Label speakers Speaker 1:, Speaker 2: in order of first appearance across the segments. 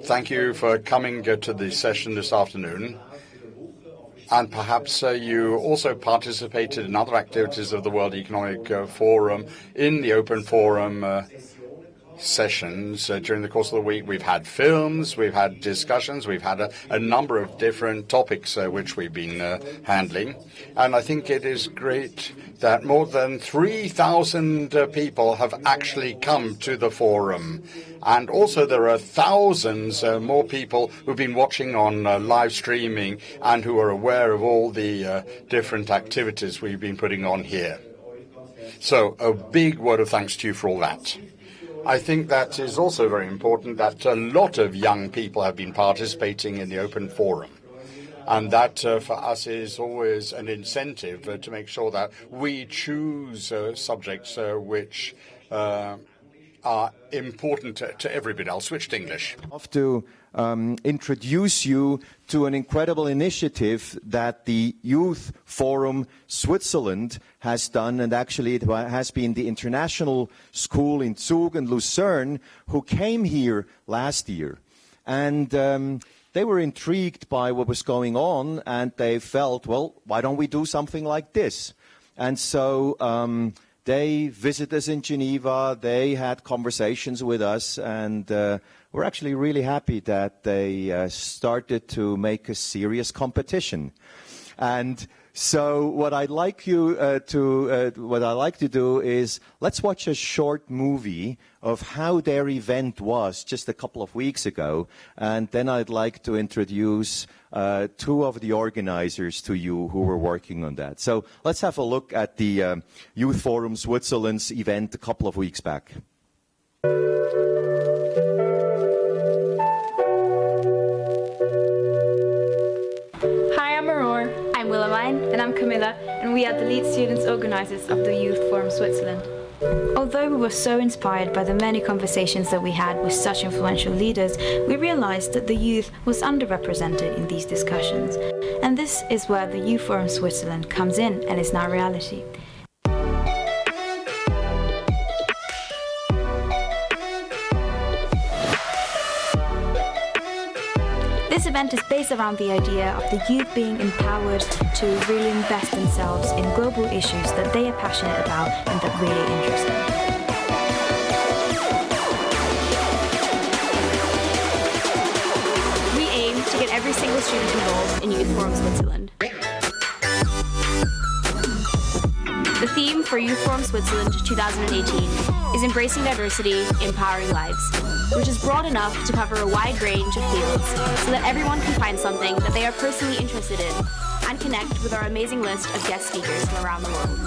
Speaker 1: Thank you for coming to the session this afternoon. And perhaps you also participated in other activities of the World Economic Forum in the open forum sessions during the course of the week. We've had films, we've had discussions, we've had a number of different topics which we've been handling. And I think it is great that more than 3,000 people have actually come to the forum. And also there are thousands more people who've been watching on live streaming and who are aware of all the different activities we've been putting on here. So a big word of thanks to you for all that. I think that is also very important that a lot of young people have been participating in the open forum. And that for us is always an incentive to make sure that we choose subjects which are important to everybody. I'll switch to English.
Speaker 2: I have to introduce you to an incredible initiative that the Youth Forum Switzerland has done, and actually it has been the international school in Zug and Lucerne who came here last year. And they were intrigued by what was going on, and they felt, well, why don't we do something like this? And so they visited us in Geneva, they had conversations with us, and we're actually really happy that they started to make a serious competition. And so what I'd like to do is let's watch a short movie of how their event was just a couple of weeks ago, and then I'd like to introduce two of the organizers to you who were working on that. So let's have a look at the Youth Forum Switzerland's event a couple of weeks back.
Speaker 3: I'm Willemijn, and I'm Camilla, and we are the lead students organizers of the Youth Forum Switzerland. Although we were so inspired by the many conversations that we had with such influential leaders, we realized that the youth was underrepresented in these discussions. And this is where the Youth Forum Switzerland comes in and is now reality. This event is based around the idea of the youth being empowered to really invest themselves in global issues that they are passionate about and that really interest them. We aim to get every single student involved in Youth Forum Switzerland. The theme for Youth Forum Switzerland 2018 is Embracing Diversity, Empowering Lives, which is broad enough to cover a wide range of fields so that everyone can find something that they are personally interested in and connect with our amazing list of guest speakers from around the world.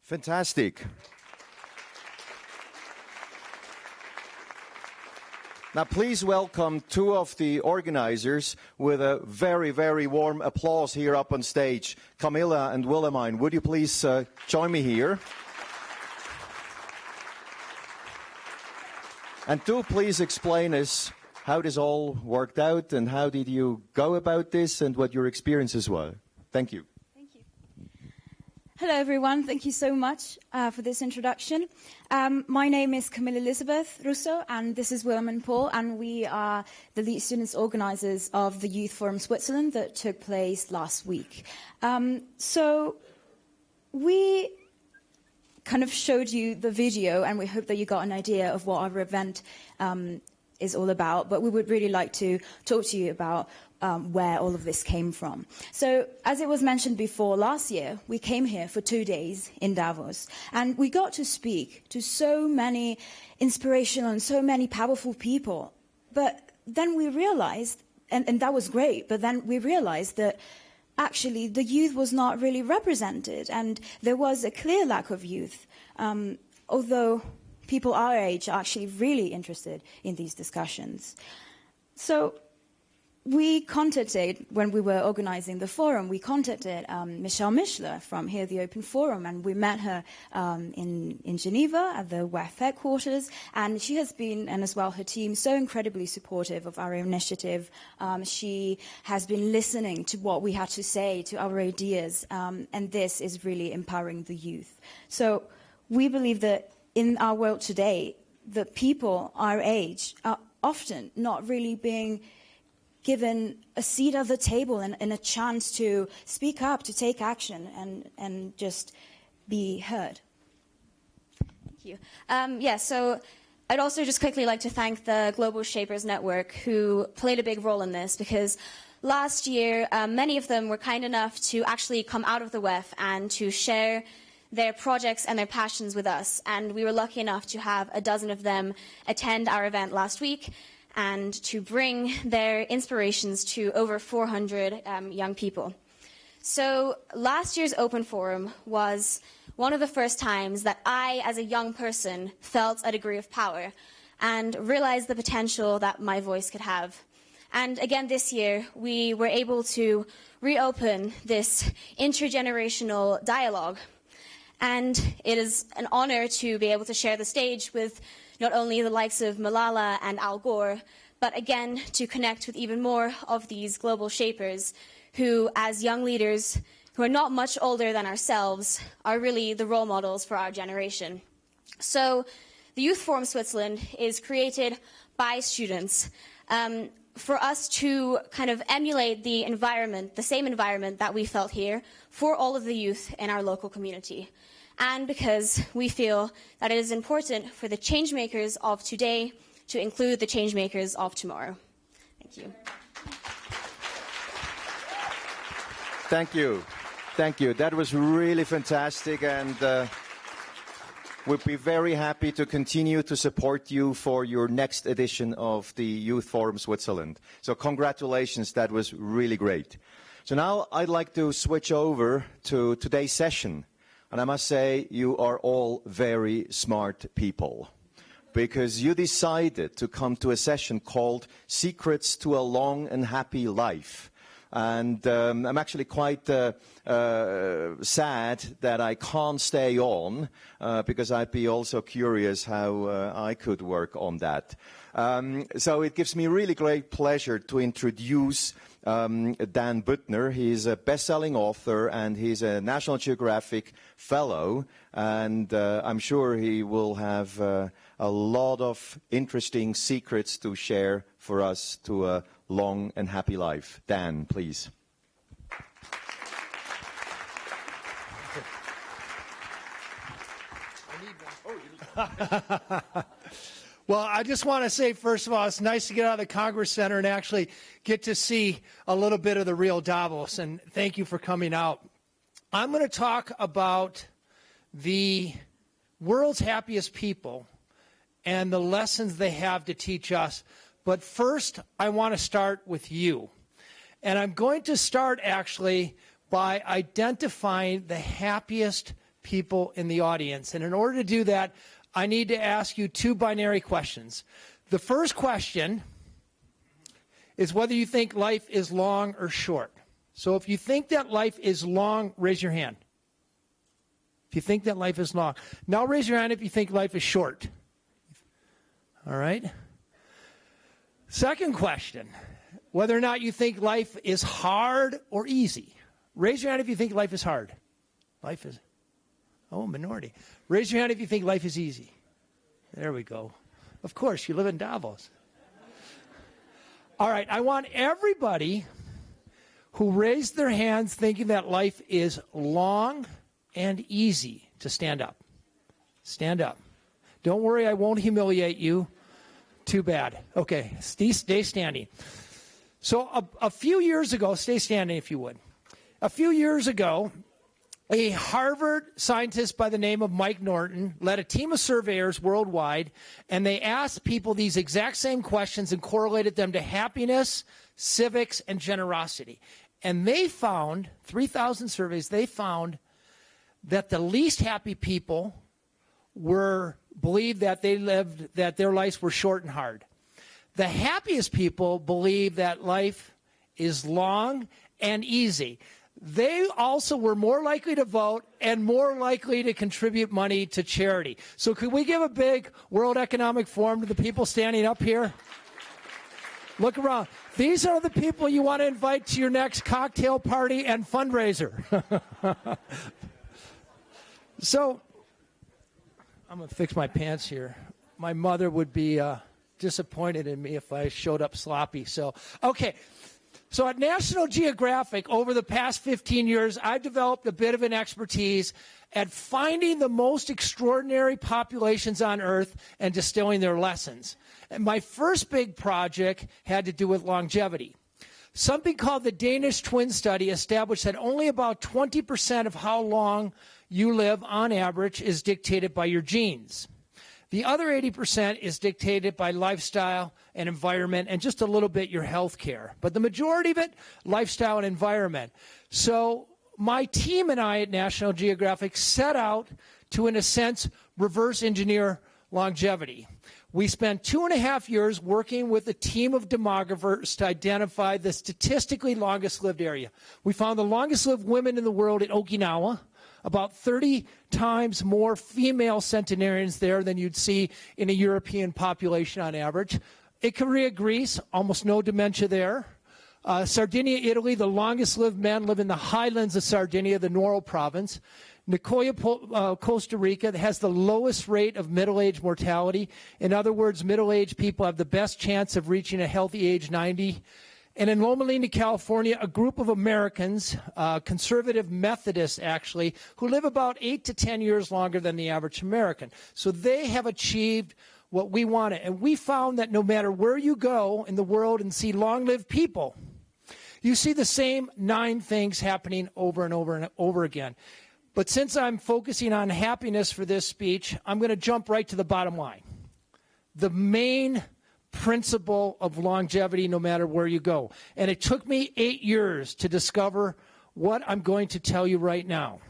Speaker 2: Fantastic. Now, please welcome two of the organizers with a very, very warm applause here up on stage. Camilla and Willemijn, would you please join me here? And do please explain us how this all worked out and how did you go about this and what your experiences were. Thank you.
Speaker 4: Hello, everyone. Thank you so much for this introduction. My name is Camilla Elisabeth Russo, and this is Willemijn Paul, and we are the lead students organizers of the Youth Forum Switzerland that took place last week. So we kind of showed you the video, and we hope that you got an idea of what our event is all about, but we would really like to talk to you about where all of this came from. So, as it was mentioned before, last year we came here for 2 days in Davos, and we got to speak to so many inspirational and so many powerful people. But then we realized, and that was great, but then we realized that actually the youth was not really represented, and there was a clear lack of youth, although people our age are actually really interested in these discussions. So we contacted, when we were organizing the forum, we contacted Michelle Mischler from here, the Open Forum, and we met her in Geneva at the WEF headquarters, and she has been, and as well her team, so incredibly supportive of our initiative. She has been listening to what we had to say, to our ideas, and this is really empowering the youth. So we believe that in our world today, the people our age are often not really being given a seat at the table and a chance to speak up, to take action, and just be heard.
Speaker 5: Thank you. So I'd also just quickly like to thank the Global Shapers Network, who played a big role in this, because last year, many of them were kind enough to actually come out of the WEF and to share their projects and their passions with us. And we were lucky enough to have a dozen of them attend our event last week, and to bring their inspirations to over 400 young people. So last year's Open Forum was one of the first times that I, as a young person, felt a degree of power and realized the potential that my voice could have. And again this year, we were able to reopen this intergenerational dialogue. And it is an honor to be able to share the stage with not only the likes of Malala and Al Gore, but again, to connect with even more of these global shapers who, as young leaders who are not much older than ourselves, are really the role models for our generation. So the Youth Forum Switzerland is created by students for us to kind of emulate the environment, the same environment that we felt here, for all of the youth in our local community. And because we feel that it is important for the change makers of today to include the change makers of tomorrow. Thank you.
Speaker 2: Thank you. Thank you. That was really fantastic, and we'll be very happy to continue to support you for your next edition of the Youth Forum Switzerland. So congratulations, that was really great. So now I'd like to switch over to today's session. And I must say, you are all very smart people, because you decided to come to a session called Secrets to a Long and Happy Life. And I'm actually quite sad that I can't stay on, because I'd be also curious how I could work on that. So it gives me really great pleasure to introduce Dan Buettner. He's a best-selling author, and he's a National Geographic fellow, and I'm sure he will have a lot of interesting secrets to share for us to a long and happy life. Dan, please.
Speaker 6: Well, I just want to say, first of all, it's nice to get out of the Congress Center and actually get to see a little bit of the real Davos, and thank you for coming out. I'm going to talk about the world's happiest people and the lessons they have to teach us. But first, I want to start with you. And I'm going to start, actually, by identifying the happiest people in the audience. And in order to do that, I need to ask you two binary questions. The first question is whether you think life is long or short. So if you think that life is long, raise your hand. If you think that life is long. Now raise your hand if you think life is short. All right? Second question, whether or not you think life is hard or easy. Raise your hand if you think life is hard. Life is, minority. Raise your hand if you think life is easy. There we go. Of course, you live in Davos. All right, I want everybody who raised their hands thinking that life is long and easy to stand up. Stand up. Don't worry, I won't humiliate you. Too bad. Okay, stay standing. So a few years ago, stay standing if you would. A few years ago, a Harvard scientist by the name of Mike Norton led a team of surveyors worldwide, and they asked people these exact same questions and correlated them to happiness, civics, and generosity. And they found, 3,000 surveys, they found that the least happy people believed that that their lives were short and hard. The happiest people believed that life is long and easy. They also were more likely to vote and more likely to contribute money to charity. So could we give a big World Economic Forum to the people standing up here? Look around. These are the people you want to invite to your next cocktail party and fundraiser. So, I'm going to fix my pants here. My mother would be disappointed in me if I showed up sloppy. So, okay. So at National Geographic, over the past 15 years, I've developed a bit of an expertise at finding the most extraordinary populations on Earth and distilling their lessons. And my first big project had to do with longevity. Something called the Danish Twin Study established that only about 20% of how long you live on average is dictated by your genes. The other 80% is dictated by lifestyle and environment and just a little bit your health care. But the majority of it, lifestyle and environment. So my team and I at National Geographic set out to, in a sense, reverse engineer longevity. We spent 2.5 years working with a team of demographers to identify the statistically longest lived area. We found the longest lived women in the world in Okinawa, about 30 times more female centenarians there than you'd see in a European population on average. Icaria, Greece, almost no dementia there. Sardinia, Italy, the longest lived men live in the highlands of Sardinia, the Nuoro province. Nicoya, Costa Rica, that has the lowest rate of middle-age mortality. In other words, middle-aged people have the best chance of reaching a healthy age 90. And in Loma Linda, California, a group of Americans, conservative Methodists actually, who live about 8 to 10 years longer than the average American. So they have achieved what we wanted. And we found that no matter where you go in the world and see long-lived people, you see the same 9 things happening over and over and over again. But since I'm focusing on happiness for this speech, I'm going to jump right to the bottom line. The main principle of longevity no matter where you go. And it took me 8 years to discover what I'm going to tell you right now.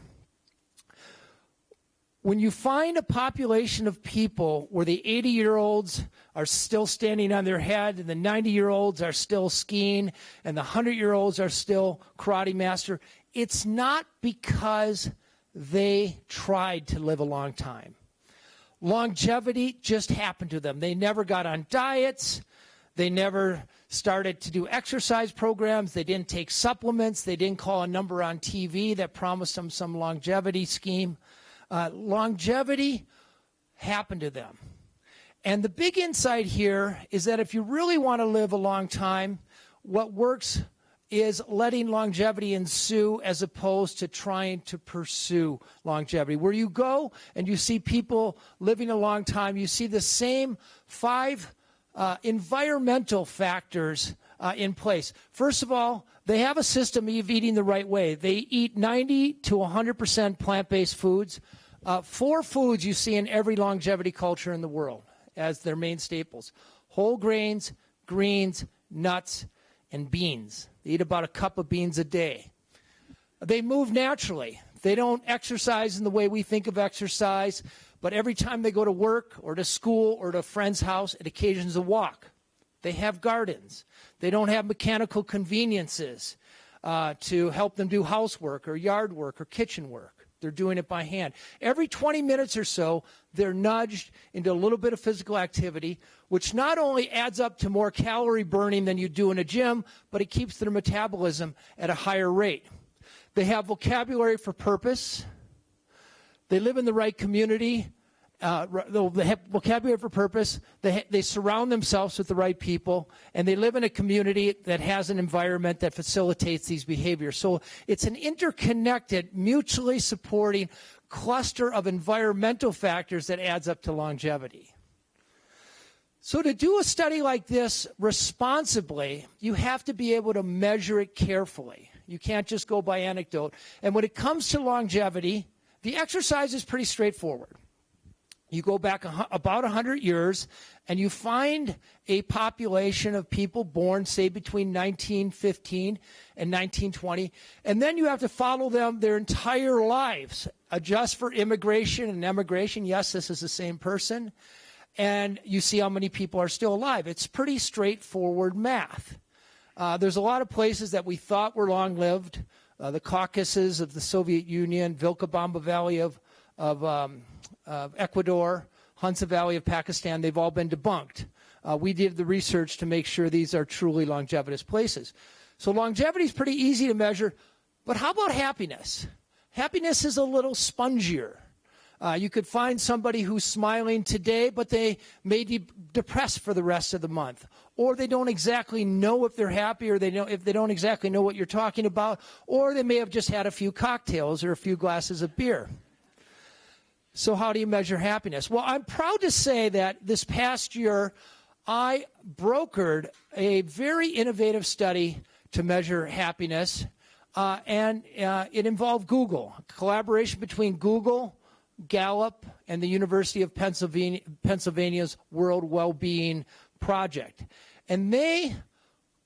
Speaker 6: When you find a population of people where the 80-year-olds are still standing on their head and the 90-year-olds are still skiing and the 100-year-olds are still karate master, it's not because they tried to live a long time. Longevity just happened to them. They never got on diets. They never started to do exercise programs. They didn't take supplements. They didn't call a number on TV that promised them some longevity scheme. Longevity happened to them. And the big insight here is that if you really want to live a long time, what works is letting longevity ensue as opposed to trying to pursue longevity. Where you go and you see people living a long time, you see the same 5 environmental factors in place. First of all, they have a system of eating the right way. They eat 90 to 100% plant-based foods. 4 foods you see in every longevity culture in the world as their main staples: whole grains, greens, nuts, and beans. They eat about a cup of beans a day. They move naturally. They don't exercise in the way we think of exercise, but every time they go to work or to school or to a friend's house, it occasions a walk. They have gardens. They don't have mechanical conveniences to help them do housework or yard work or kitchen work. They're doing it by hand. Every 20 minutes or so, they're nudged into a little bit of physical activity, which not only adds up to more calorie burning than you do in a gym, but it keeps their metabolism at a higher rate. They have vocabulary for purpose. They live in the right community. They have vocabulary for purpose. They surround themselves with the right people, and they live in a community that has an environment that facilitates these behaviors. So it's an interconnected, mutually supporting cluster of environmental factors that adds up to longevity. So to do a study like this responsibly, you have to be able to measure it carefully. You can't just go by anecdote. And when it comes to longevity, the exercise is pretty straightforward. You go back about 100 years, and you find a population of people born, say, between 1915 and 1920, and then you have to follow them their entire lives, adjust for immigration and emigration. Yes, this is the same person, and you see how many people are still alive. It's pretty straightforward math. There's a lot of places that we thought were long-lived. The Caucasus of the Soviet Union, Vilcabamba Valley of Ecuador, Hunza Valley of Pakistan, they've all been debunked. We did the research to make sure these are truly longevitous places. So longevity is pretty easy to measure, but how about happiness? Happiness is a little spongier. You could find somebody who's smiling today, but they may be depressed for the rest of the month. Or they don't exactly know if they're happy, or if they don't exactly know what you're talking about, or they may have just had a few cocktails or a few glasses of beer. So how do you measure happiness? Well, I'm proud to say that this past year, I brokered a very innovative study to measure happiness, and it involved Google, a collaboration between Google, Gallup, and the University of Pennsylvania's World Wellbeing Project. And they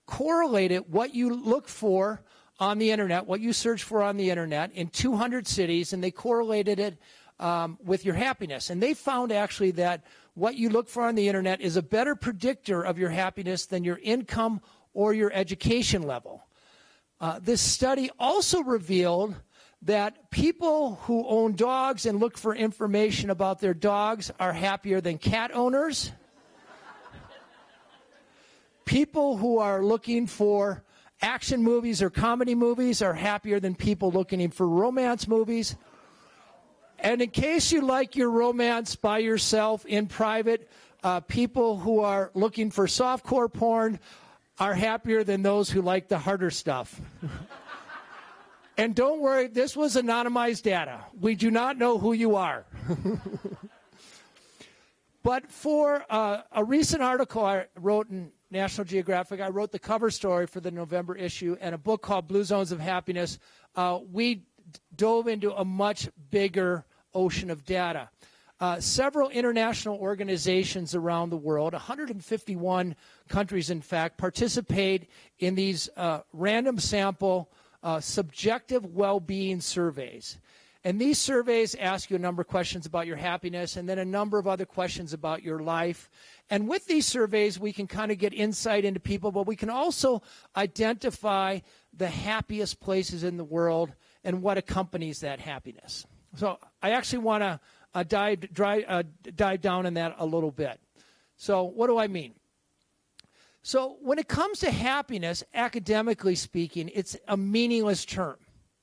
Speaker 6: correlated what you look for on the internet, what you search for on the internet in 200 cities, and they correlated it with your happiness. And they found actually that what you look for on the internet is a better predictor of your happiness than your income or your education level. This study also revealed that people who own dogs and look for information about their dogs are happier than cat owners. People who are looking for action movies or comedy movies are happier than people looking for romance movies. And in case you like your romance by yourself in private, people who are looking for softcore porn are happier than those who like the harder stuff. And don't worry, this was anonymized data. We do not know who you are. But for a recent article I wrote in National Geographic, I wrote the cover story for the November issue, and a book called Blue Zones of Happiness. We dove into a much bigger ocean of data. Several international organizations around the world, 151 countries in fact, participate in these random sample subjective well-being surveys. And these surveys ask you a number of questions about your happiness and then a number of other questions about your life. And with these surveys, we can kind of get insight into people, but we can also identify the happiest places in the world and what accompanies that happiness. So I actually want to dive down in that a little bit. So what do I mean? So when it comes to happiness, academically speaking, it's a meaningless term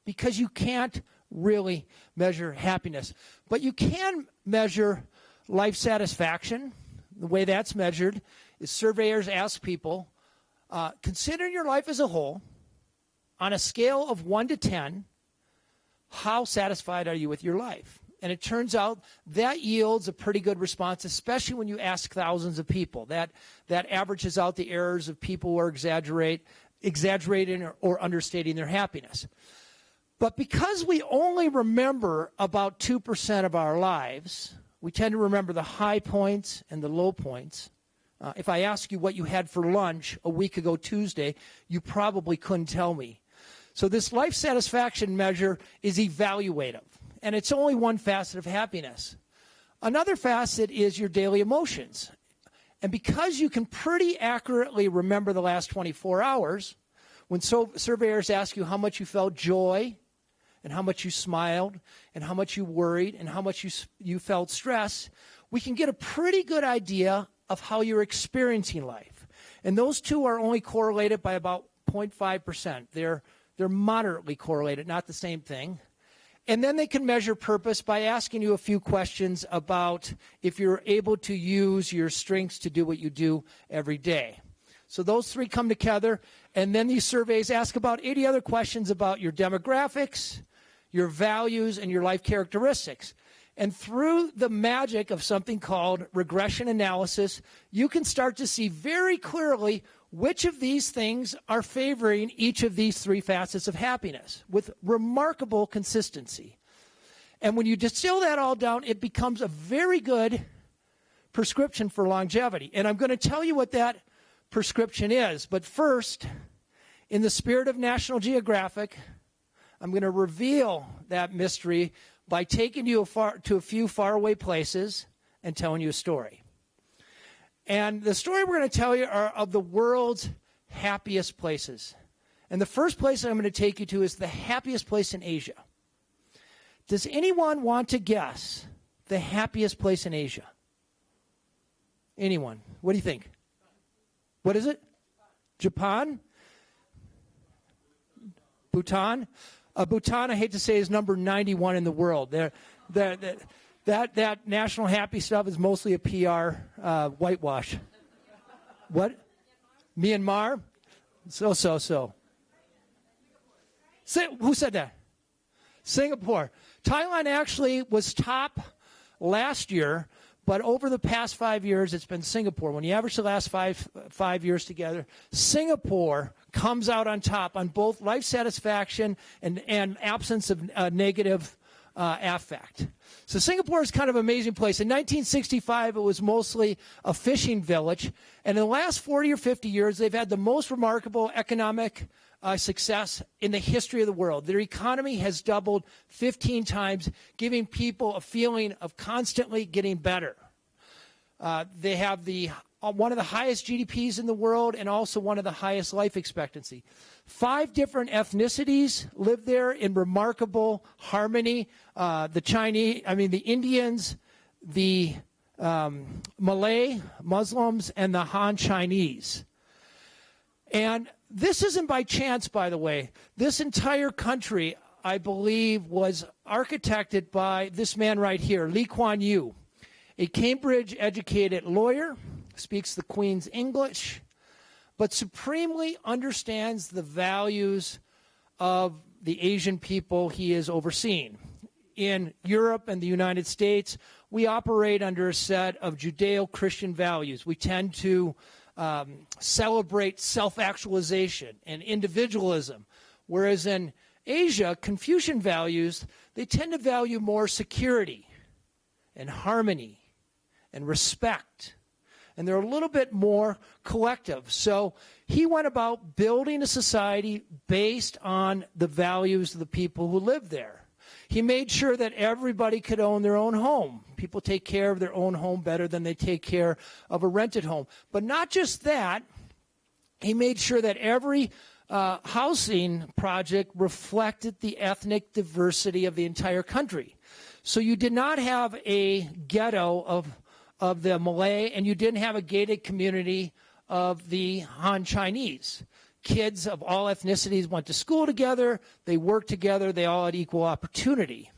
Speaker 6: because you can't really measure happiness. But you can measure life satisfaction. The way that's measured is surveyors ask people, consider your life as a whole, on a scale of 1 to 10, how satisfied are you with your life? And it turns out that yields a pretty good response, especially when you ask thousands of people. That averages out the errors of people who are exaggerating or understating their happiness. But because we only remember about 2% of our lives, we tend to remember the high points and the low points. If I ask you what you had for lunch a week ago Tuesday, you probably couldn't tell me. So this life satisfaction measure is evaluative, and it's only one facet of happiness. Another facet is your daily emotions. And because you can pretty accurately remember the last 24 hours, when surveyors ask you how much you felt joy, and how much you smiled, and how much you worried, and how much you felt stress, we can get a pretty good idea of how you're experiencing life. And those two are only correlated by about 0.5%. They're moderately correlated, not the same thing. And then they can measure purpose by asking you a few questions about if you're able to use your strengths to do what you do every day. So those three come together, and then these surveys ask about 80 other questions about your demographics, your values, and your life characteristics. And through the magic of something called regression analysis, you can start to see very clearly which of these things are favoring each of these three facets of happiness with remarkable consistency. And when you distill that all down, it becomes a very good prescription for longevity. And I'm going to tell you what that prescription is. But first, in the spirit of National Geographic, I'm going to reveal that mystery by taking you to a few faraway places and telling you a story. And the story we're going to tell you are of the world's happiest places. And the first place I'm going to take you to is the happiest place in Asia. Does anyone want to guess the happiest place in Asia? Anyone? What do you think? What is it? Japan? Bhutan? Bhutan, I hate to say, is number 91 in the world. That national happy stuff is mostly a PR whitewash. What? Myanmar? So. Who said that? Singapore. Thailand actually was top last year, but over the past 5 years, it's been Singapore. When you average the last five years together, Singapore comes out on top on both life satisfaction and absence of negative affect. So Singapore is kind of an amazing place. In 1965, it was mostly a fishing village. And in the last 40 or 50 years, they've had the most remarkable economic success in the history of the world. Their economy has doubled 15 times, giving people a feeling of constantly getting better. They have one of the highest GDPs in the world and also one of the highest life expectancy. 5 different ethnicities live there in remarkable harmony. The Indians, the Malay, Muslims, and the Han Chinese. And this isn't by chance, by the way. This entire country, I believe, was architected by this man right here, Lee Kuan Yew, a Cambridge-educated lawyer, speaks the Queen's English, but supremely understands the values of the Asian people he is overseeing. In Europe and the United States, we operate under a set of Judeo-Christian values. We tend to celebrate self-actualization and individualism, whereas in Asia, Confucian values, they tend to value more security and harmony and respect. And they're a little bit more collective. So he went about building a society based on the values of the people who live there. He made sure that everybody could own their own home. People take care of their own home better than they take care of a rented home. But not just that, he made sure that every housing project reflected the ethnic diversity of the entire country. So you did not have a ghetto of the Malay, and you didn't have a gated community of the Han Chinese. Kids of all ethnicities went to school together, they worked together, they all had equal opportunity.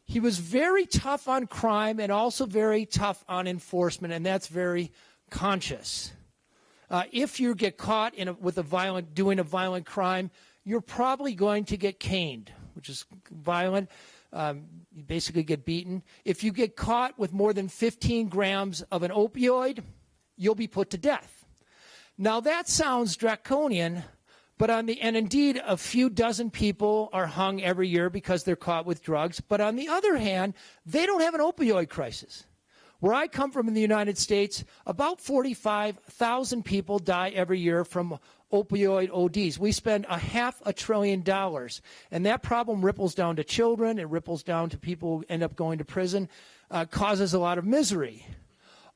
Speaker 6: He was very tough on crime and also very tough on enforcement, and that's very conscious. If you get caught doing a violent crime, you're probably going to get caned, which is violent. You basically get beaten. If you get caught with more than 15 grams of an opioid, you'll be put to death. Now that sounds draconian, but and indeed a few dozen people are hung every year because they're caught with drugs. But on the other hand, they don't have an opioid crisis. Where I come from in the United States, about 45,000 people die every year from opioid ODs. We spend $500 billion, and that problem ripples down to children. It ripples down to people who end up going to prison, causes a lot of misery.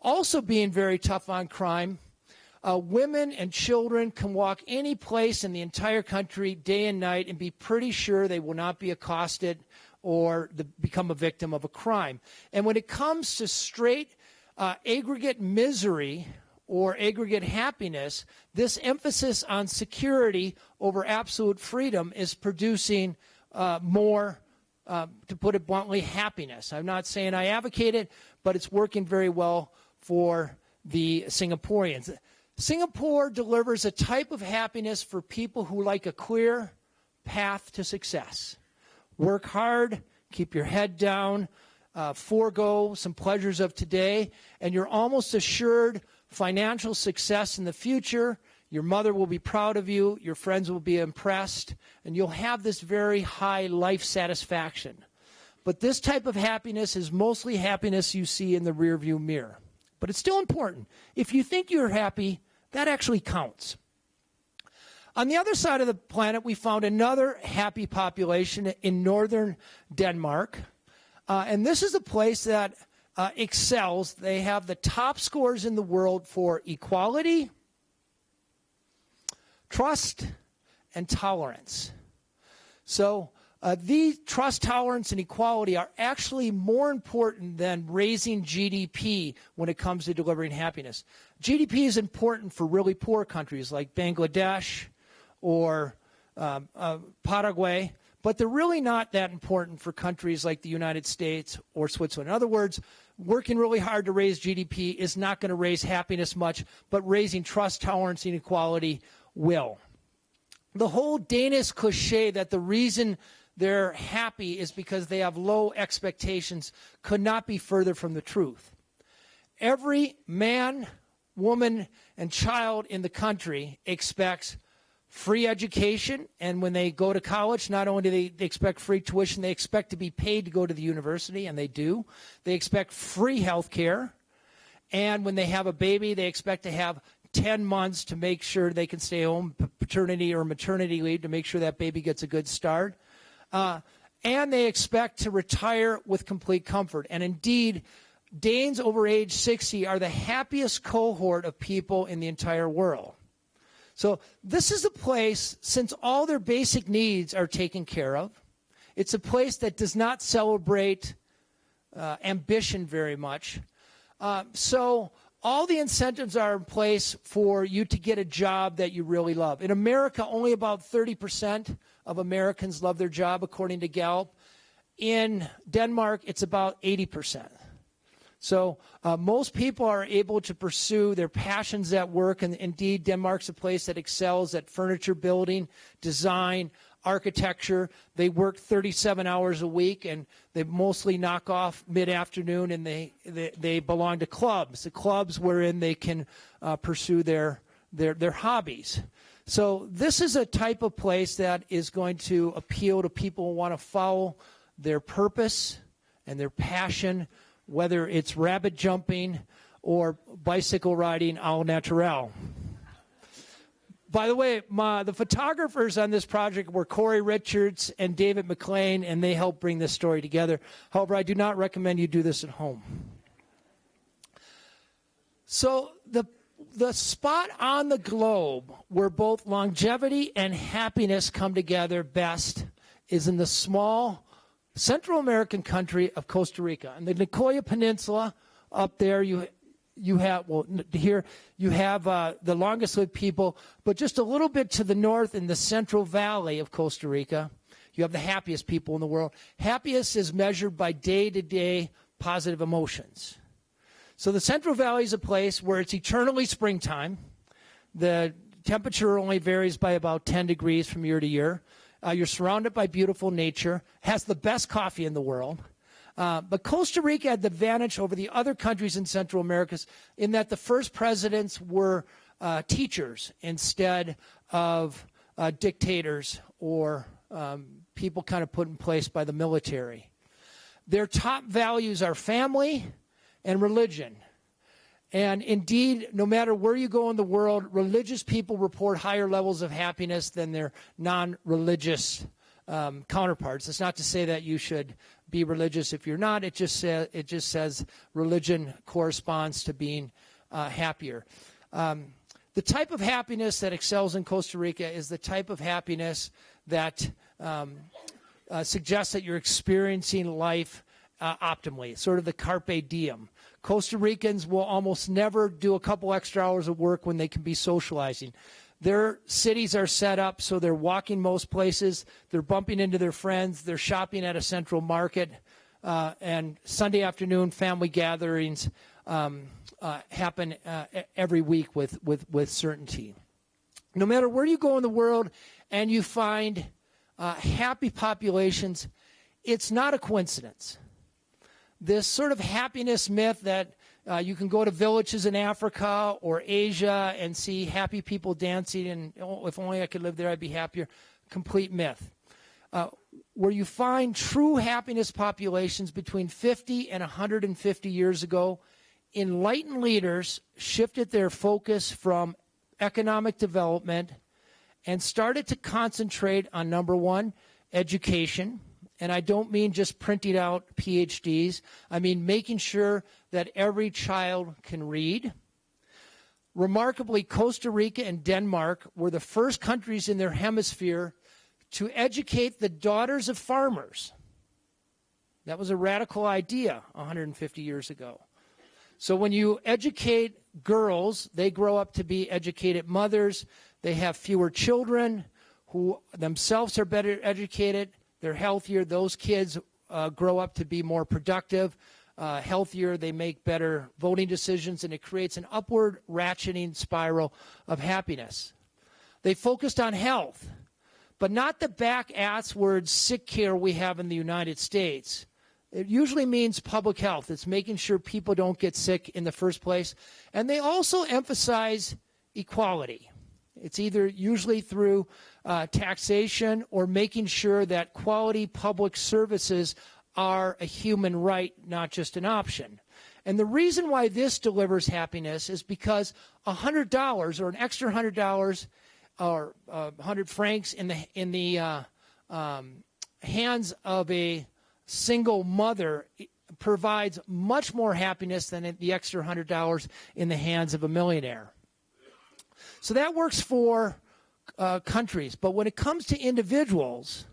Speaker 6: Also being very tough on crime, women and children can walk any place in the entire country day and night and be pretty sure they will not be accosted or become a victim of a crime. And when it comes to straight aggregate misery or aggregate happiness, this emphasis on security over absolute freedom is producing more, to put it bluntly, happiness. I'm not saying I advocate it, but it's working very well for the Singaporeans. Singapore delivers a type of happiness for people who like a clear path to success. Work hard, keep your head down, forego some pleasures of today, and you're almost assured financial success in the future. Your mother will be proud of you, your friends will be impressed, and you'll have this very high life satisfaction. But this type of happiness is mostly happiness you see in the rearview mirror. But it's still important. If you think you're happy, that actually counts. On the other side of the planet, we found another happy population in northern Denmark. And this is a place that excels. They have the top scores in the world for equality, Trust and tolerance. So these trust, tolerance, and equality are actually more important than raising GDP when it comes to delivering happiness. GDP is important for really poor countries like Bangladesh or Paraguay, but they're really not that important for countries like the United States or Switzerland. In other words, working really hard to raise GDP is not going to raise happiness much, but raising trust, tolerance, and equality will. The whole Danish cliche that the reason they're happy is because they have low expectations could not be further from the truth. Every man, woman, and child in the country expects free education, and when they go to college, not only do they expect free tuition, they expect to be paid to go to the university, and they do. They expect free health care, and when they have a baby, they expect to have 10 months to make sure they can stay home, paternity or maternity leave, to make sure that baby gets a good start. And they expect to retire with complete comfort. And indeed, Danes over age 60 are the happiest cohort of people in the entire world. So this is a place, since all their basic needs are taken care of, it's a place that does not celebrate ambition very much. So all the incentives are in place for you to get a job that you really love. In America, only about 30% of Americans love their job, according to Gallup. In Denmark, it's about 80%. So most people are able to pursue their passions at work, and indeed, Denmark's a place that excels at furniture building, design, architecture. They work 37 hours a week, and they mostly knock off mid-afternoon, and they belong to clubs, the clubs wherein they can pursue their hobbies. So this is a type of place that is going to appeal to people who want to follow their purpose and their passion, whether it's rabbit jumping or bicycle riding au naturel. By the way, the photographers on this project were Corey Richards and David McLean, and they helped bring this story together. However, I do not recommend you do this at home. So the spot on the globe where both longevity and happiness come together best is in the small Central American country of Costa Rica. And the Nicoya Peninsula up there, you have the longest lived people, but just a little bit to the north in the Central Valley of Costa Rica, you have the happiest people in the world. Happiest is measured by day-to-day positive emotions. So the Central Valley is a place where it's eternally springtime. The temperature only varies by about 10 degrees from year to year. You're surrounded by beautiful nature, has the best coffee in the world. But Costa Rica had the advantage over the other countries in Central America in that the first presidents were teachers instead of dictators or people kind of put in place by the military. Their top values are family and religion. And indeed, no matter where you go in the world, religious people report higher levels of happiness than their non-religious counterparts. It's not to say that you should be religious if you're not. It just says religion corresponds to being happier. The type of happiness that excels in Costa Rica is the type of happiness that suggests that you're experiencing life optimally, sort of the carpe diem. Costa Ricans will almost never do a couple extra hours of work when they can be socializing. Their cities are set up so they're walking most places, they're bumping into their friends, they're shopping at a central market, and Sunday afternoon family gatherings happen every week with certainty. No matter where you go in the world and you find happy populations, it's not a coincidence. This sort of happiness myth that you can go to villages in Africa or Asia and see happy people dancing and, oh, if only I could live there, I'd be happier. Complete myth. Where you find true happiness populations between 50 and 150 years ago, enlightened leaders shifted their focus from economic development and started to concentrate on, number one, education. And I don't mean just printing out PhDs. I mean making sure that every child can read, Remarkably, Costa Rica and Denmark were the first countries in their hemisphere to educate the daughters of farmers. That was a radical idea 150 years ago. So when you educate girls, they grow up to be educated mothers. They have fewer children who themselves are better educated. They're healthier. Those kids grow up to be more productive, healthier. They make better voting decisions, and it creates an upward ratcheting spiral of happiness. They focused on health, but not the back-ass word sick care we have in the United States. It usually means public health. It's making sure people don't get sick in the first place. And they also emphasize equality. It's either usually through taxation or making sure that quality public services are a human right, not just an option. And the reason why this delivers happiness is because $100 or an extra $100 or 100 francs in the hands of a single mother provides much more happiness than the extra $100 in the hands of a millionaire. So that works for countries. But when it comes to individuals,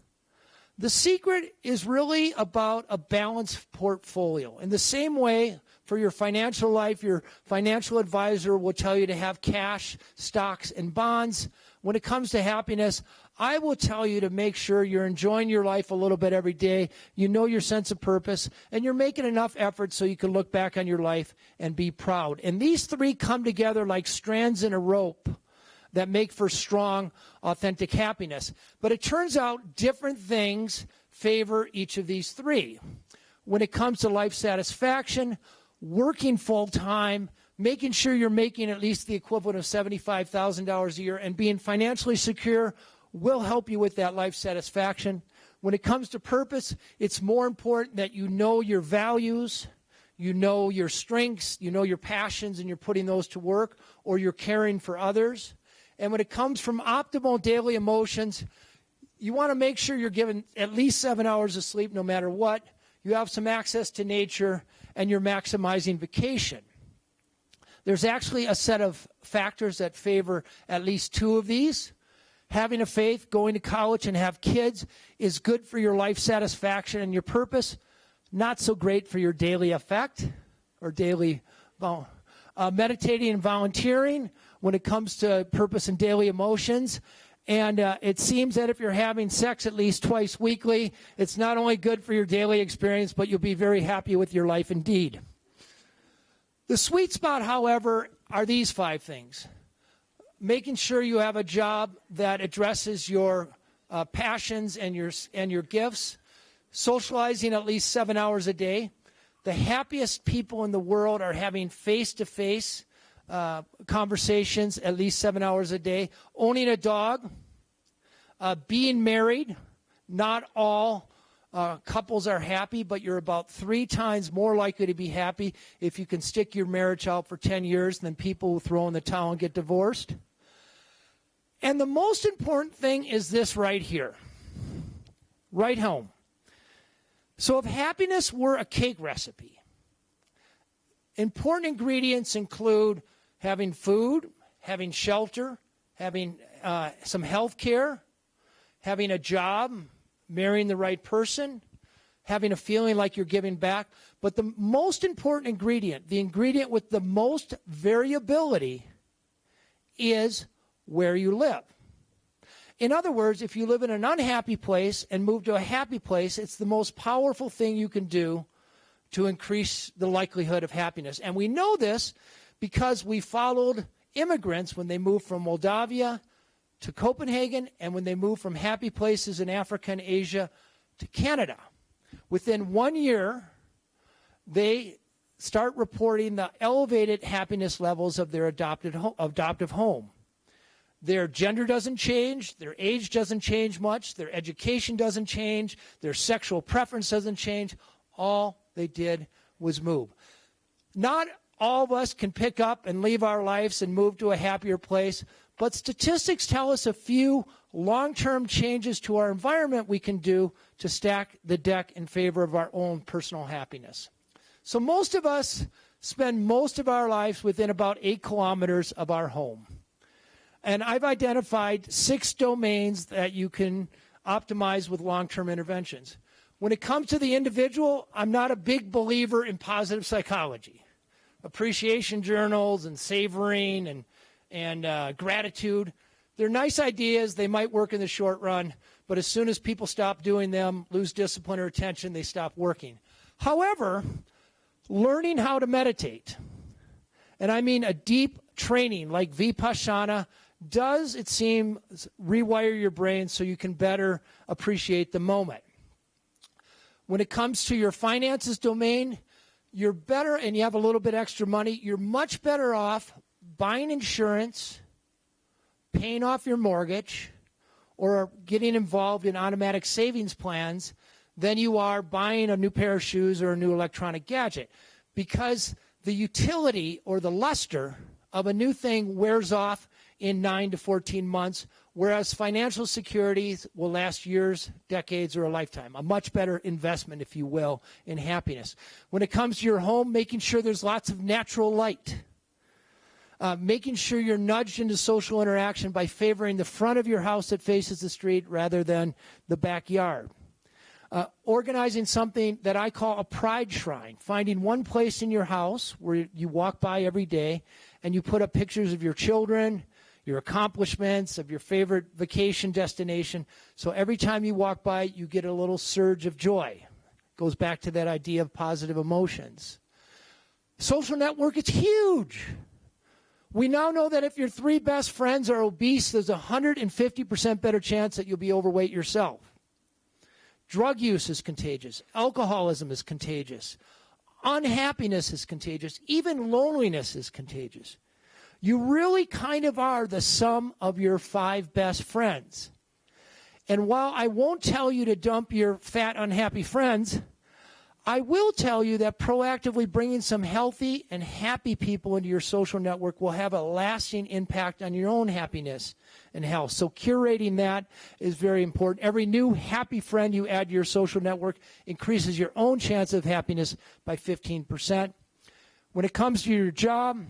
Speaker 6: the secret is really about a balanced portfolio. In the same way, for your financial life, your financial advisor will tell you to have cash, stocks, and bonds. When it comes to happiness, I will tell you to make sure you're enjoying your life a little bit every day, you know your sense of purpose, and you're making enough effort so you can look back on your life and be proud. And these three come together like strands in a rope that make for strong, authentic happiness. But it turns out different things favor each of these three. When it comes to life satisfaction, working full-time, making sure you're making at least the equivalent of $75,000 a year, and being financially secure will help you with that life satisfaction. When it comes to purpose, it's more important that you know your values, you know your strengths, you know your passions, and you're putting those to work, or you're caring for others. And when it comes from optimal daily emotions, you want to make sure you're given at least 7 hours of sleep no matter what. You have some access to nature, and you're maximizing vacation. There's actually a set of factors that favor at least two of these. Having a faith, going to college, and have kids is good for your life satisfaction and your purpose. Not so great for your daily affect or daily meditating and volunteering when it comes to purpose and daily emotions. And it seems that if you're having sex at least twice weekly, it's not only good for your daily experience, but you'll be very happy with your life indeed. The sweet spot, however, are these 5 things. Making sure you have a job that addresses your passions and your gifts. Socializing at least 7 hours a day. The happiest people in the world are having face-to-face conversations at least 7 hours a day. Owning a dog. Being married. Not all couples are happy, but you're about 3 times more likely to be happy if you can stick your marriage out for 10 years than people who throw in the towel and get divorced. And the most important thing is this right here. Right home. So if happiness were a cake recipe, important ingredients include having food, having shelter, having some health care, having a job, marrying the right person, having a feeling like you're giving back. But the most important ingredient, the ingredient with the most variability, is where you live. In other words, if you live in an unhappy place and move to a happy place, it's the most powerful thing you can do to increase the likelihood of happiness. And we know this because we followed immigrants when they moved from Moldavia to Copenhagen and when they moved from happy places in Africa and Asia to Canada. Within 1 year, they start reporting the elevated happiness levels of their adoptive home. Their gender doesn't change, their age doesn't change much, their education doesn't change, their sexual preference doesn't change. All they did was move. Not all of us can pick up and leave our lives and move to a happier place, but statistics tell us a few long-term changes to our environment we can do to stack the deck in favor of our own personal happiness. So most of us spend most of our lives within about 8 kilometers of our home. And I've identified 6 domains that you can optimize with long-term interventions. When it comes to the individual, I'm not a big believer in positive psychology. Appreciation journals and savoring and gratitude, they're nice ideas. They might work in the short run, but as soon as people stop doing them, lose discipline or attention, they stop working. However, learning how to meditate, and I mean a deep training like Vipassana, does, it seems, rewire your brain so you can better appreciate the moment. When it comes to your finances domain, you're better, and you have a little bit extra money, you're much better off buying insurance, paying off your mortgage, or getting involved in automatic savings plans than you are buying a new pair of shoes or a new electronic gadget. Because the utility or the luster of a new thing wears off in 9 to 14 months, whereas financial security will last years, decades, or a lifetime. A much better investment, if you will, in happiness. When it comes to your home, making sure there's lots of natural light. Making sure you're nudged into social interaction by favoring the front of your house that faces the street rather than the backyard. Organizing something that I call a pride shrine. Finding one place in your house where you walk by every day and you put up pictures of your children, your accomplishments, of your favorite vacation destination. So every time you walk by, you get a little surge of joy. Goes back to that idea of positive emotions. Social network, it's huge. We now know that if your 3 best friends are obese, there's a 150% better chance that you'll be overweight yourself. Drug use is contagious. Alcoholism is contagious. Unhappiness is contagious. Even loneliness is contagious. You really kind of are the sum of your 5 best friends. And while I won't tell you to dump your fat, unhappy friends, I will tell you that proactively bringing some healthy and happy people into your social network will have a lasting impact on your own happiness and health. So curating that is very important. Every new happy friend you add to your social network increases your own chance of happiness by 15%. When it comes to your job,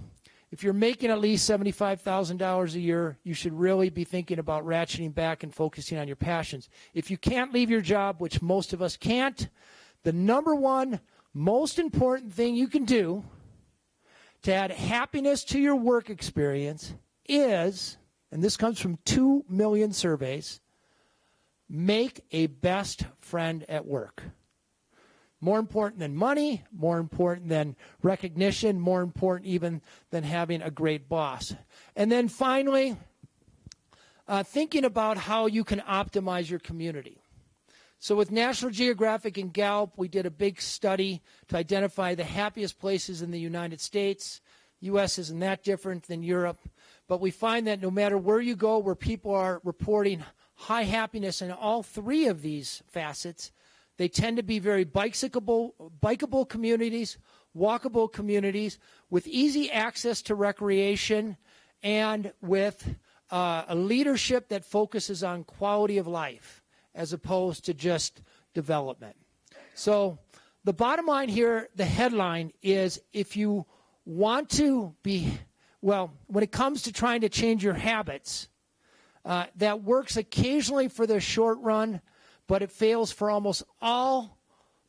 Speaker 6: if you're making at least $75,000 a year, you should really be thinking about ratcheting back and focusing on your passions. If you can't leave your job, which most of us can't, the number one most important thing you can do to add happiness to your work experience is, and this comes from 2 million surveys, make a best friend at work. More important than money, more important than recognition, more important even than having a great boss. And then finally, thinking about how you can optimize your community. So with National Geographic and Gallup, we did a big study to identify the happiest places in the United States. U.S. isn't that different than Europe. But we find that no matter where you go, where people are reporting high happiness in all 3 of these facets, they tend to be very bikeable communities, walkable communities, with easy access to recreation, and with a leadership that focuses on quality of life, as opposed to just development. So the bottom line here, the headline is, if you want to be, well, when it comes to trying to change your habits, that works occasionally for the short run, but it fails for almost all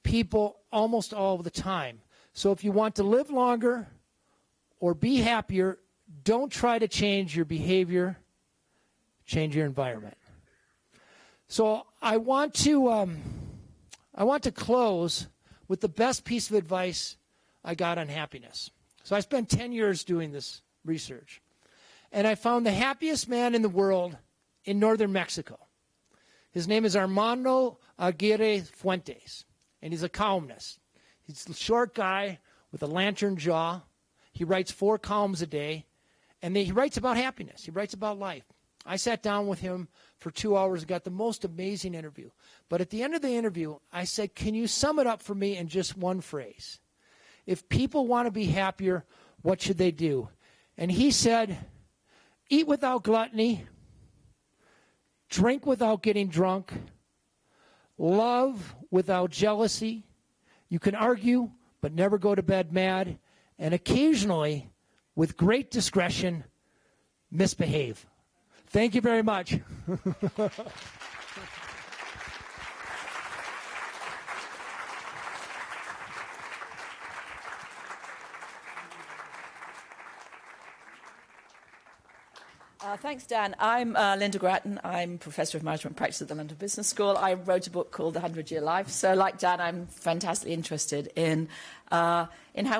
Speaker 6: people almost all the time. So if you want to live longer or be happier, don't try to change your behavior, change your environment. So I want to close with the best piece of advice I got on happiness. So I spent 10 years doing this research, and I found the happiest man in the world in northern Mexico. His name is Armando Aguirre Fuentes, and he's a columnist. He's a short guy with a lantern jaw. He writes 4 columns a day, and he writes about happiness. He writes about life. I sat down with him for 2 hours and got the most amazing interview. But at the end of the interview, I said, can you sum it up for me in just one phrase? If people want to be happier, what should they do? And he said, eat without gluttony, drink without getting drunk, love without jealousy. You can argue, but never go to bed mad, and occasionally, with great discretion, misbehave. Thank you very much.
Speaker 7: Thanks, Dan. I'm Linda Grattan. I'm Professor of Management Practice at the London Business School. I wrote a book called The 100-Year Life. So like Dan, I'm fantastically interested in how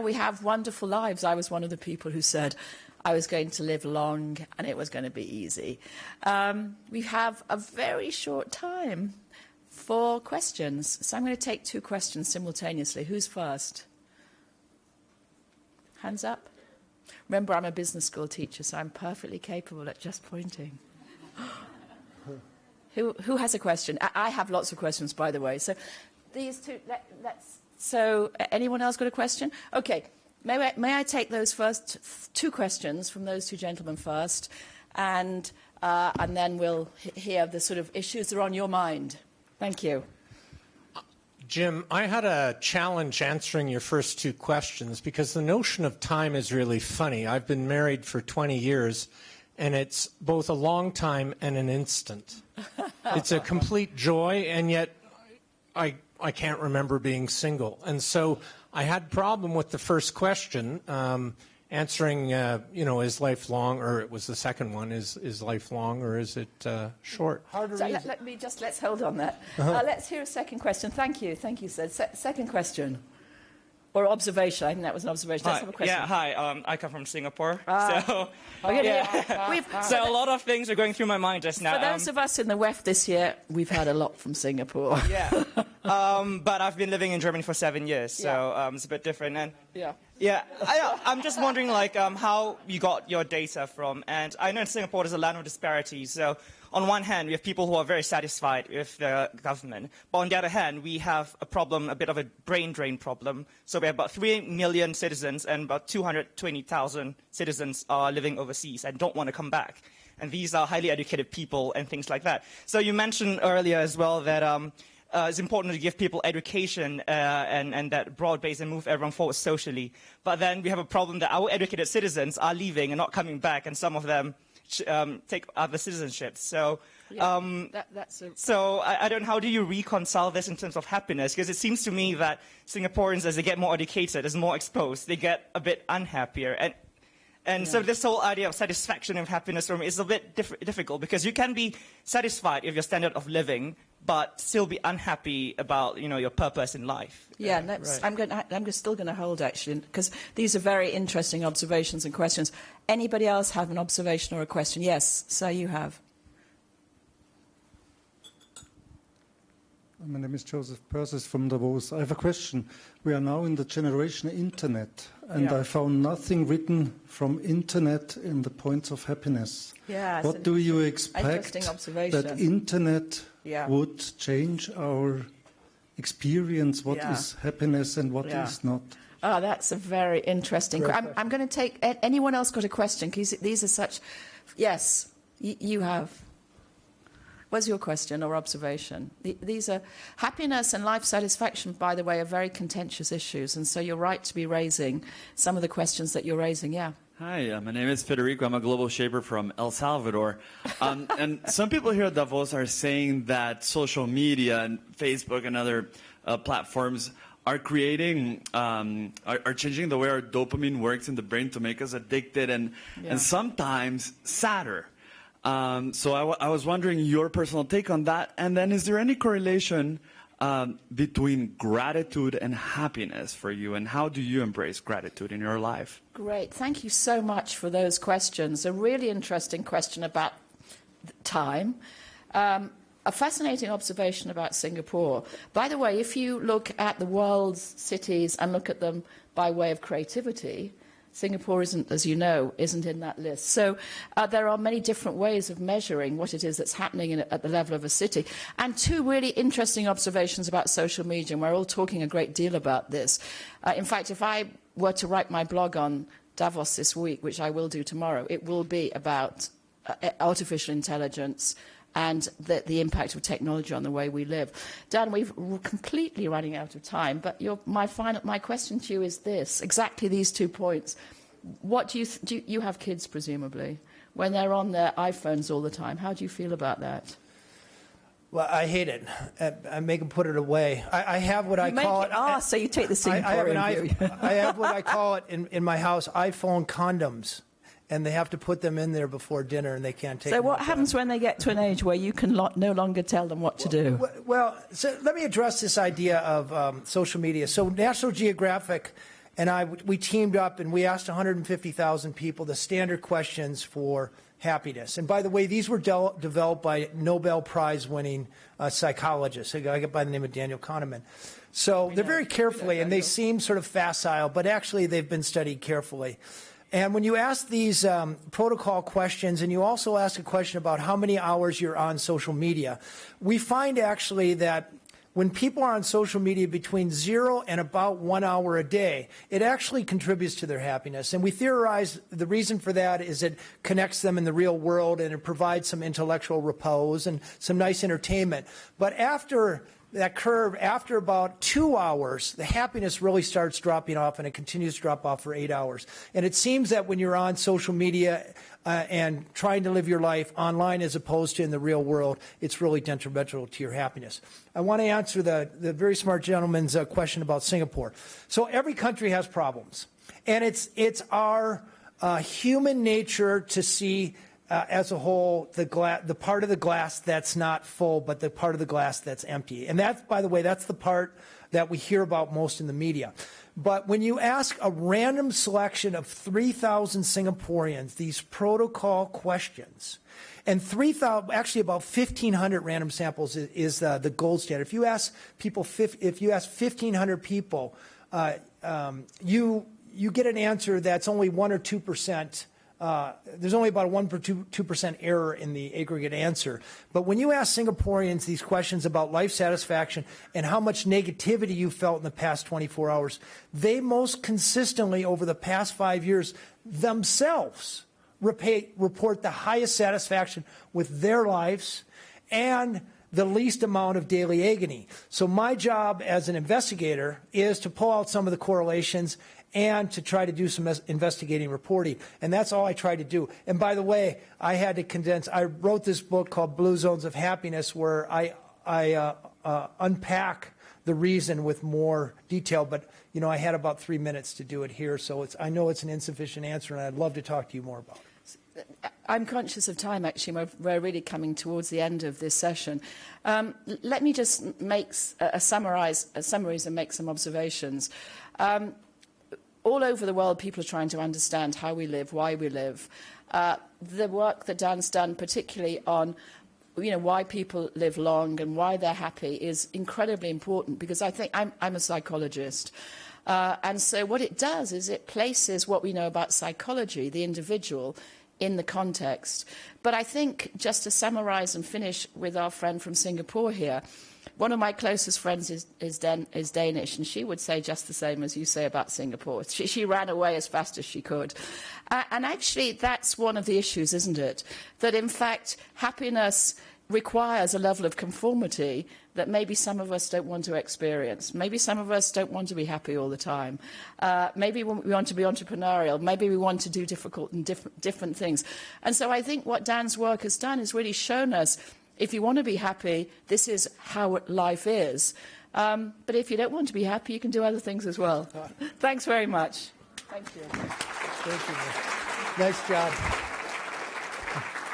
Speaker 7: we have wonderful lives. I was one of the people who said I was going to live long and it was going to be easy. We have a very short time for questions. So I'm going to take 2 questions simultaneously. Who's first? Hands up. Remember, I'm a business school teacher, so I'm perfectly capable at just pointing. Who has a question? I have lots of questions, by the way. So these 2, so anyone else got a question? Okay. May I take those first 2 questions from those 2 gentlemen first, and then we'll hear the sort of issues that are on your mind. Thank you.
Speaker 6: Jim, I had a challenge answering your first 2 questions because the notion of time is really funny. I've been married for 20 years, and it's both a long time and an instant. It's a complete joy, and yet I can't remember being single. And so I had a problem with the first question, answering, is life long, or it was the second one, is life long, or is it short?
Speaker 7: So let's hold on that. Let's hear a second question. Thank you, Sid. Second question. Or observation. I think that was an observation. Let's have a question.
Speaker 8: Yeah, hi. I come from Singapore.
Speaker 7: So
Speaker 8: a lot of things are going through my mind just now.
Speaker 7: For those of us in the WEF this year, we've had a lot from Singapore.
Speaker 8: Yeah. But I've been living in Germany for 7 years, so it's a bit different. And I'm just wondering, how you got your data from. And I know in Singapore there's a land of disparities. So on one hand, we have people who are very satisfied with the government. But on the other hand, we have a problem, a bit of a brain drain problem. So we have about 3 million citizens, and about 220,000 citizens are living overseas and don't want to come back. And these are highly educated people and things like that. So you mentioned earlier as well that it's important to give people education and that broad-based and move everyone forward socially. But then we have a problem that our educated citizens are leaving and not coming back, and some of them take other citizenships. So, so I don't know, how do you reconcile this in terms of happiness? Because it seems to me that Singaporeans, as they get more educated, as more exposed, they get a bit unhappier. And so this whole idea of satisfaction and happiness for me is a bit difficult, because you can be satisfied with your standard of living, but still be unhappy about your purpose in life.
Speaker 7: Yeah, right. I'm still going to hold, actually, because these are very interesting observations and questions. Anybody else have an observation or a question? Yes, sir, you have.
Speaker 9: My name is Joseph Persis from Davos. I have a question. We are now in the generation Internet, and I found nothing written from Internet in the points of happiness.
Speaker 7: Yeah,
Speaker 9: what do you expect that Internet would change our experience? What is happiness and what is not?
Speaker 7: Oh, that's a very interesting question. I'm going to take... Anyone else got a question? Because these are such... Yes, you have. What's your question or observation? These are happiness and life satisfaction, by the way, are very contentious issues, and so you're right to be raising some of the questions that you're raising. Yeah.
Speaker 10: Hi, my name is Federico. I'm a global shaper from El Salvador. And some people here at Davos are saying that social media and Facebook and other platforms are creating, are changing the way our dopamine works in the brain to make us addicted and sometimes sadder. So I was wondering your personal take on that. And then is there any correlation between gratitude and happiness for you? And how do you embrace gratitude in your life?
Speaker 7: Great. Thank you so much for those questions. A really interesting question about time. A fascinating observation about Singapore. By the way, if you look at the world's cities and look at them by way of creativity, Singapore isn't, as you know, isn't in that list. So there are many different ways of measuring what it is that's happening at the level of a city. And 2 really interesting observations about social media, and we're all talking a great deal about this. In fact, if I were to write my blog on Davos this week, which I will do tomorrow, it will be about artificial intelligence, and the impact of technology on the way we live. Dan, we're completely running out of time, but my question to you is this, exactly these 2 points. What do you have kids, presumably, when they're on their iPhones all the time? How do you feel about that?
Speaker 6: Well, I hate it. I make them put it away. I have what I call it.
Speaker 11: So you take the Singaporean view.
Speaker 6: I have what I call it in my house, iPhone condoms. And they have to put them in there before dinner, and they can't take them.
Speaker 11: So what happens when they get to an age where you can no longer tell them what to do?
Speaker 6: Well, so let me address this idea of social media. So National Geographic and we teamed up, and we asked 150,000 people the standard questions for happiness. And by the way, these were developed by Nobel Prize-winning psychologists, a guy by the name of Daniel Kahneman. So they're very carefully, and they seem sort of facile, but actually they've been studied carefully. And when you ask these protocol questions, and you also ask a question about how many hours you're on social media, we find actually that when people are on social media between 0 and about 1 hour a day, it actually contributes to their happiness. And we theorize the reason for that is it connects them in the real world, and it provides some intellectual repose and some nice entertainment. But after that curve, after about 2 hours, the happiness really starts dropping off, and it continues to drop off for 8 hours. And it seems that when you're on social media and trying to live your life online as opposed to in the real world, it's really detrimental to your happiness. I want to answer the very smart gentleman's question about Singapore. So every country has problems. And it's our human nature to see as a whole, the part of the glass that's not full, but the part of the glass that's empty. And that's, by the way, that's the part that we hear about most in the media. But when you ask a random selection of 3,000 Singaporeans these protocol questions, and 3,000, actually about 1,500 random samples is the gold standard. If you ask 1,500 people, you get an answer that's only 1 or 2%. There's only about a 1 or 2% error in the aggregate answer. But when you ask Singaporeans these questions about life satisfaction and how much negativity you felt in the past 24 hours, they most consistently over the past 5 years themselves report the highest satisfaction with their lives and the least amount of daily agony. So my job as an investigator is to pull out some of the correlations and to try to do some investigating reporting. And that's all I try to do. And by the way, I had to condense. I wrote this book called Blue Zones of Happiness, where I unpack the reason with more detail. But, you know, I had about 3 minutes to do it here. So I know it's an insufficient answer, and I'd love to talk to you more about it.
Speaker 7: I'm conscious of time, actually. We're really coming towards the end of this session. Let me just make summaries and make some observations. All over the world, people are trying to understand how we live, why we live. The work that Dan's done, particularly on why people live long and why they're happy, is incredibly important, because I think I'm a psychologist. And so what it does is it places what we know about psychology, the individual, in the context. But I think, just to summarize and finish with our friend from Singapore here, one of my closest friends is Danish, and she would say just the same as you say about Singapore. She ran away as fast as she could. And actually, that's one of the issues, isn't it? That, in fact, happiness requires a level of conformity that maybe some of us don't want to experience. Maybe some of us don't want to be happy all the time. Maybe we want to be entrepreneurial. Maybe we want to do difficult and different things. And so I think what Dan's work has done is really shown us, if you want to be happy, this is how life is. But if you don't want to be happy, you can do other things as well. Thanks very much. Thank you.
Speaker 6: Thank you. Nice job.